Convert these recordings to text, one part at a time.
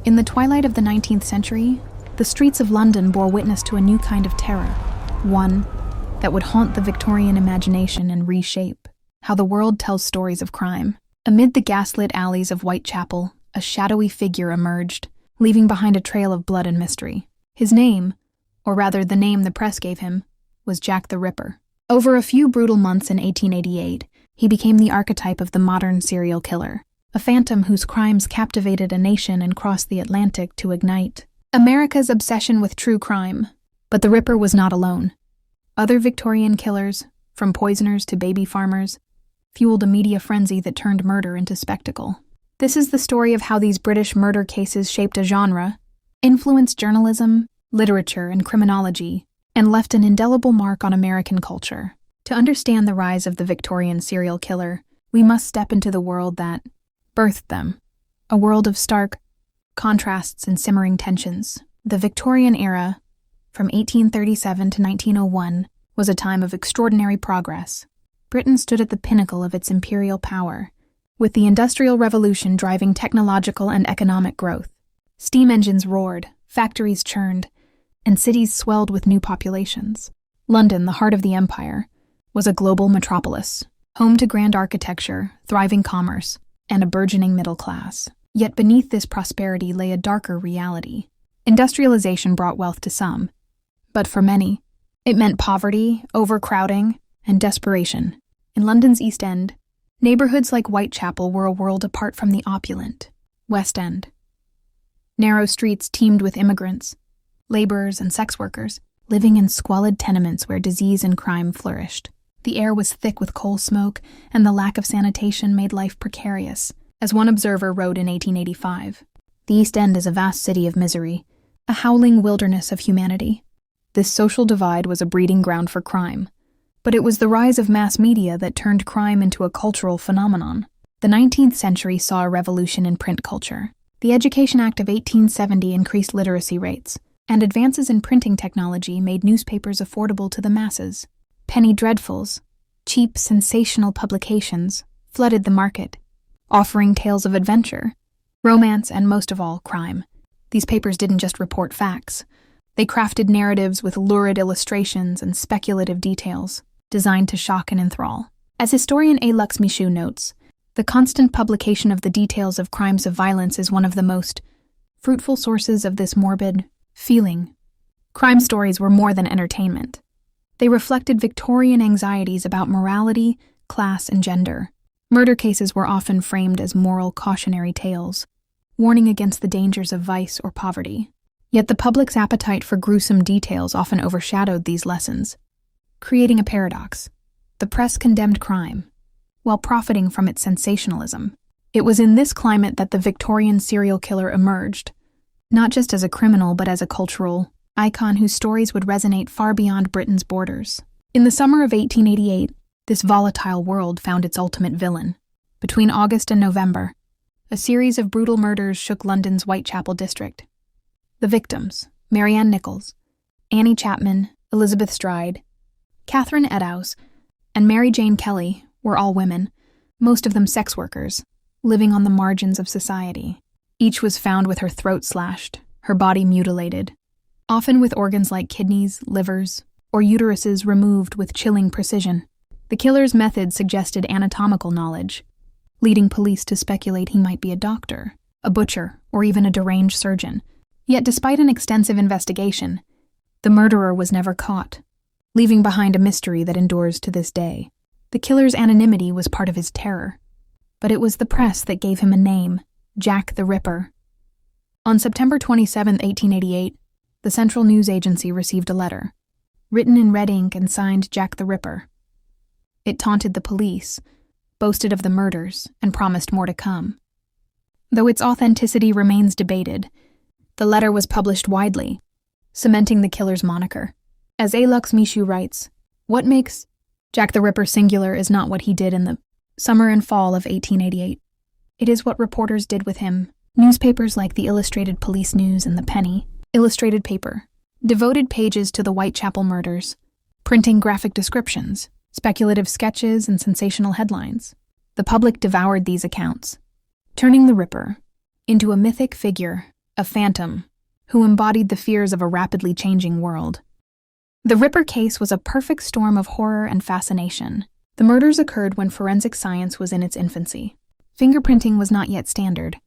In the twilight of the 19th century, the streets of London bore witness to a new kind of terror, one that would haunt the Victorian imagination and reshape how the world tells stories of crime. Amid the gaslit alleys of Whitechapel, a shadowy figure emerged, leaving behind a trail of blood and mystery. His name, or rather the name the press gave him, was Jack the Ripper. Over a few brutal months in 1888, he became the archetype of the modern serial killer, a phantom whose crimes captivated a nation and crossed the Atlantic to ignite America's obsession with true crime. But the Ripper was not alone. Other Victorian killers, from poisoners to baby farmers, fueled a media frenzy that turned murder into spectacle. This is the story of how these British murder cases shaped a genre, influenced journalism, literature, and criminology, and left an indelible mark on American culture. To understand the rise of the Victorian serial killer, we must step into the world that birthed them, a world of stark contrasts and simmering tensions. The Victorian era, from 1837 to 1901, was a time of extraordinary progress. Britain stood at the pinnacle of its imperial power, with the Industrial Revolution driving technological and economic growth. Steam engines roared, factories churned, and cities swelled with new populations. London, the heart of the empire, was a global metropolis, home to grand architecture, thriving commerce, and a burgeoning middle class. Yet beneath this prosperity lay a darker reality. Industrialization brought wealth to some, but for many, it meant poverty, overcrowding, and desperation. In London's East End, neighborhoods like Whitechapel were a world apart from the opulent West End. Narrow streets teemed with immigrants, laborers, and sex workers, living in squalid tenements where disease and crime flourished. The air was thick with coal smoke, and the lack of sanitation made life precarious. As one observer wrote in 1885, "The East End is a vast city of misery, a howling wilderness of humanity." This social divide was a breeding ground for crime. But it was the rise of mass media that turned crime into a cultural phenomenon. The 19th century saw a revolution in print culture. The Education Act of 1870 increased literacy rates, and advances in printing technology made newspapers affordable to the masses. Penny dreadfuls, cheap, sensational publications, flooded the market, offering tales of adventure, romance, and most of all, crime. These papers didn't just report facts. They crafted narratives with lurid illustrations and speculative details, designed to shock and enthrall. As historian A. Luxmishu notes, the constant publication of the details of crimes of violence is one of the most fruitful sources of this morbid feeling. Crime stories were more than entertainment. They reflected Victorian anxieties about morality, class, and gender. Murder cases were often framed as moral cautionary tales, warning against the dangers of vice or poverty. Yet the public's appetite for gruesome details often overshadowed these lessons, creating a paradox. The press condemned crime, while profiting from its sensationalism. It was in this climate that the Victorian serial killer emerged, not just as a criminal but as a cultural icon whose stories would resonate far beyond Britain's borders. In the summer of 1888, this volatile world found its ultimate villain. Between August and November, a series of brutal murders shook London's Whitechapel district. The victims, Marianne Nichols, Annie Chapman, Elizabeth Stride, Catherine Eddowes, and Mary Jane Kelly, were all women, most of them sex workers, living on the margins of society. Each was found with her throat slashed, her body mutilated, often with organs like kidneys, livers, or uteruses removed with chilling precision. The killer's method suggested anatomical knowledge, leading police to speculate he might be a doctor, a butcher, or even a deranged surgeon. Yet despite an extensive investigation, the murderer was never caught, leaving behind a mystery that endures to this day. The killer's anonymity was part of his terror, but it was the press that gave him a name, Jack the Ripper. On September 27, 1888, the Central News Agency received a letter, written in red ink and signed Jack the Ripper. It taunted the police, boasted of the murders, and promised more to come. Though its authenticity remains debated, the letter was published widely, cementing the killer's moniker. As A. Luxmishu writes, what makes Jack the Ripper singular is not what he did in the summer and fall of 1888. It is what reporters did with him. Newspapers like the Illustrated Police News and the Penny, illustrated paper, devoted pages to the Whitechapel murders, printing graphic descriptions, speculative sketches, and sensational headlines. The public devoured these accounts, turning the Ripper into a mythic figure, a phantom who embodied the fears of a rapidly changing world. The Ripper case was a perfect storm of horror and fascination. The murders occurred when forensic science was in its infancy. Fingerprinting was not yet standard,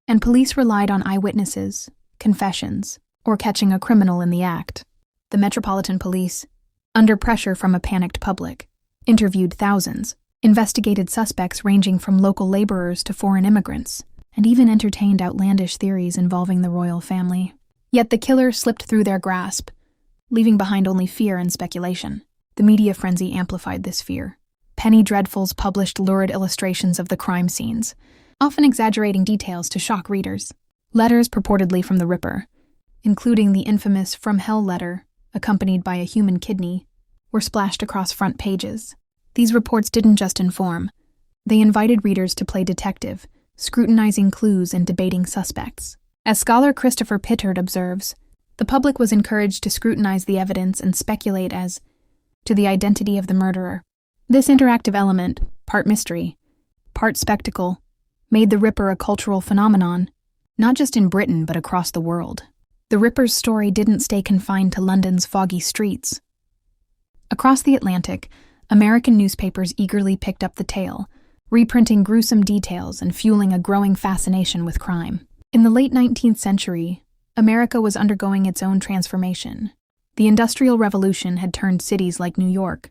and police relied on eyewitnesses, confessions, or catching a criminal in the act. The Metropolitan Police, under pressure from a panicked public, interviewed thousands, investigated suspects ranging from local laborers to foreign immigrants, and even entertained outlandish theories involving the royal family. Yet the killer slipped through their grasp, leaving behind only fear and speculation. The media frenzy amplified this fear. Penny Dreadfuls published lurid illustrations of the crime scenes, often exaggerating details to shock readers. Letters purportedly from the Ripper, including the infamous From Hell letter, accompanied by a human kidney, were splashed across front pages. These reports didn't just inform. They invited readers to play detective, scrutinizing clues and debating suspects. As scholar Christopher Pittard observes, the public was encouraged to scrutinize the evidence and speculate as to the identity of the murderer. This interactive element, part mystery, part spectacle, made the Ripper a cultural phenomenon, not just in Britain but across the world. The Ripper's story didn't stay confined to London's foggy streets. Across the Atlantic, American newspapers eagerly picked up the tale, reprinting gruesome details and fueling a growing fascination with crime. In the late 19th century, America was undergoing its own transformation. The Industrial Revolution had turned cities like New York,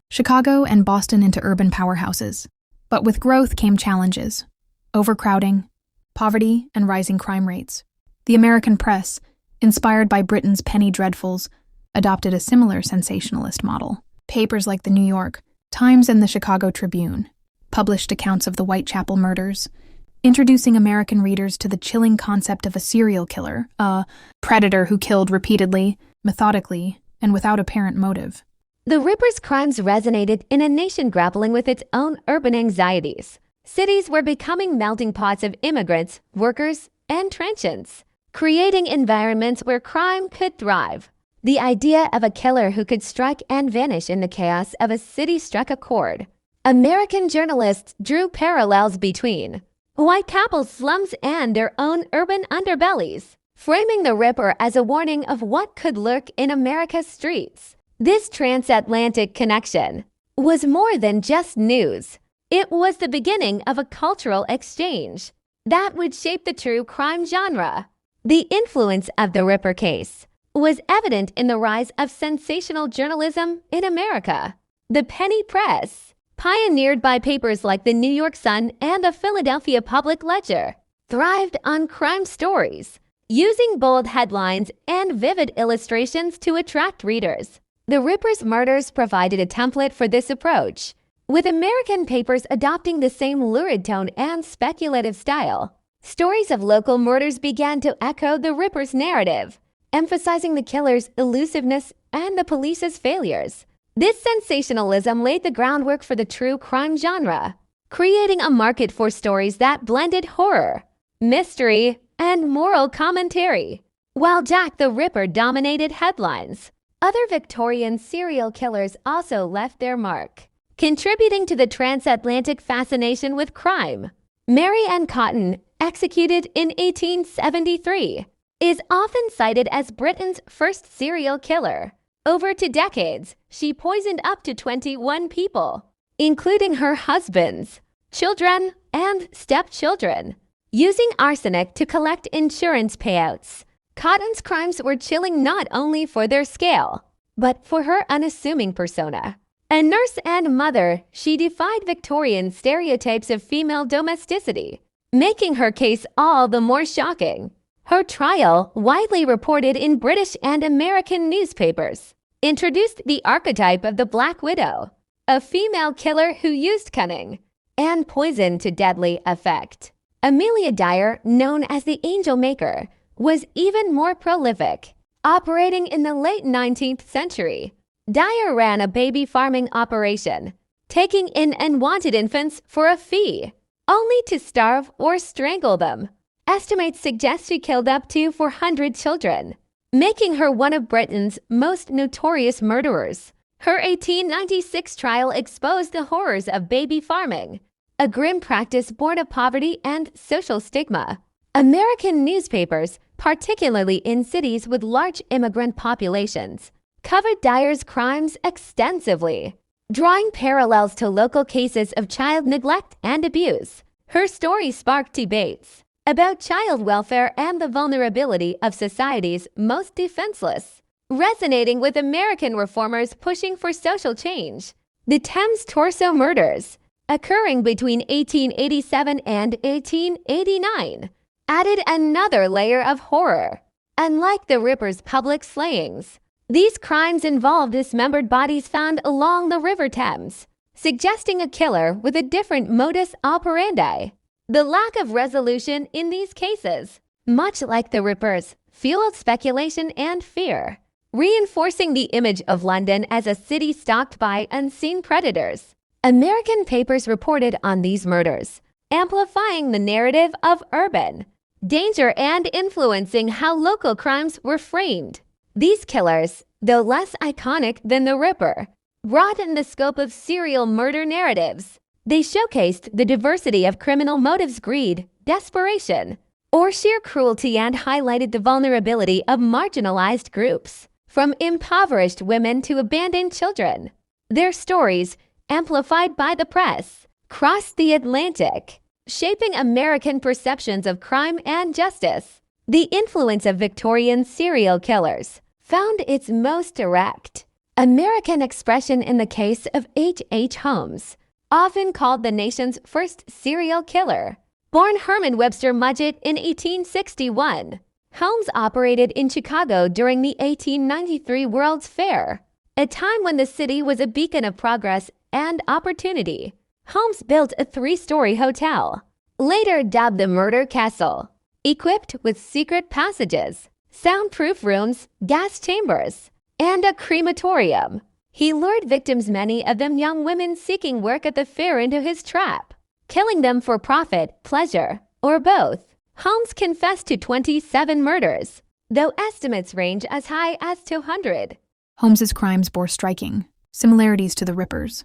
Chicago, and Boston into urban powerhouses. But with growth came challenges: overcrowding, poverty, and rising crime rates. The American press, inspired by Britain's Penny Dreadfuls, adopted a similar sensationalist model. Papers like the New York Times and the Chicago Tribune published accounts of the Whitechapel murders, introducing American readers to the chilling concept of a serial killer, a predator who killed repeatedly, methodically, and without apparent motive. The Ripper's crimes resonated in a nation grappling with its own urban anxieties. Cities were becoming melting pots of immigrants, workers, and transients, creating environments where crime could thrive. The idea of a killer who could strike and vanish in the chaos of a city struck a chord. American journalists drew parallels between Whitechapel's slums and their own urban underbellies, framing the Ripper as a warning of what could lurk in America's streets. This transatlantic connection was more than just news. It was the beginning of a cultural exchange that would shape the true crime genre. The influence of the Ripper case was evident in the rise of sensational journalism in America. The penny press, pioneered by papers like the New York Sun and the Philadelphia Public Ledger, thrived on crime stories, using bold headlines and vivid illustrations to attract readers. The Ripper's murders provided a template for this approach, with American papers adopting the same lurid tone and speculative style. Stories of local murders began to echo the Ripper's narrative, emphasizing the killer's elusiveness and the police's failures. This sensationalism laid the groundwork for the true crime genre, creating a market for stories that blended horror, mystery, and moral commentary. While Jack the Ripper dominated headlines, other Victorian serial killers also left their mark, contributing to the transatlantic fascination with crime. Mary Ann Cotton, executed in 1873, is often cited as Britain's first serial killer. Over 2 decades, she poisoned up to 21 people, including her husbands, children, and stepchildren, using arsenic to collect insurance payouts. Cotton's crimes were chilling not only for their scale, but for her unassuming persona. A nurse and mother, she defied Victorian stereotypes of female domesticity, making her case all the more shocking. Her trial, widely reported in British and American newspapers, introduced the archetype of the Black Widow, a female killer who used cunning and poison to deadly effect. Amelia Dyer, known as the Angel Maker, was even more prolific. Operating in the late 19th century, Dyer ran a baby farming operation, taking in unwanted infants for a fee, only to starve or strangle them. Estimates suggest she killed up to 400 children, making her one of Britain's most notorious murderers. Her 1896 trial exposed the horrors of baby farming, a grim practice born of poverty and social stigma. American newspapers particularly in cities with large immigrant populations, covered Dyer's crimes extensively, drawing parallels to local cases of child neglect and abuse. Her story sparked debates about child welfare and the vulnerability of society's most defenseless, resonating with American reformers pushing for social change. The Thames Torso murders, occurring between 1887 and 1889, added another layer of horror. Unlike the Ripper's public slayings, these crimes involved dismembered bodies found along the River Thames, suggesting a killer with a different modus operandi. The lack of resolution in these cases, much like the Rippers, fueled speculation and fear, reinforcing the image of London as a city stalked by unseen predators. American papers reported on these murders, amplifying the narrative of urban danger and influencing how local crimes were framed. These killers, though less iconic than the Ripper, broadened the scope of serial murder narratives. They showcased the diversity of criminal motives: greed, desperation, or sheer cruelty, and highlighted the vulnerability of marginalized groups, from impoverished women to abandoned children. Their stories, amplified by the press, crossed the Atlantic, shaping American perceptions of crime and justice. The influence of Victorian serial killers found its most direct American expression in the case of H. Holmes, often called the nation's first serial killer. Born Herman Webster Mudgett in 1861, Holmes operated in Chicago during the 1893 World's Fair, a time when the city was a beacon of progress and opportunity. Holmes built a 3-story hotel, later dubbed the Murder Castle, equipped with secret passages, soundproof rooms, gas chambers, and a crematorium. He lured victims, many of them young women seeking work at the fair, into his trap, killing them for profit, pleasure, or both. Holmes confessed to 27 murders, though estimates range as high as 200. Holmes's crimes bore striking similarities to the Rippers.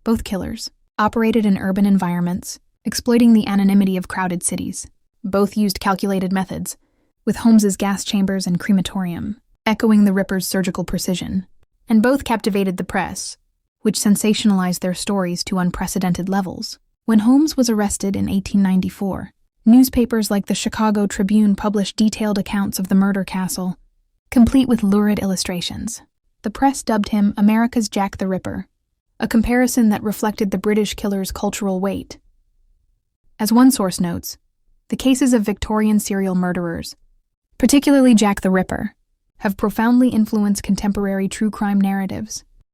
Both killers operated in urban environments, exploiting the anonymity of crowded cities. Both used calculated methods, with Holmes's gas chambers and crematorium echoing the Ripper's surgical precision. And both captivated the press, which sensationalized their stories to unprecedented levels. When Holmes was arrested in 1894, newspapers like the Chicago Tribune published detailed accounts of the murder castle, complete with lurid illustrations. The press dubbed him America's Jack the Ripper, a comparison that reflected the British killer's cultural weight. As one source notes, the cases of Victorian serial murderers, particularly Jack the Ripper, have profoundly influenced contemporary true crime narratives.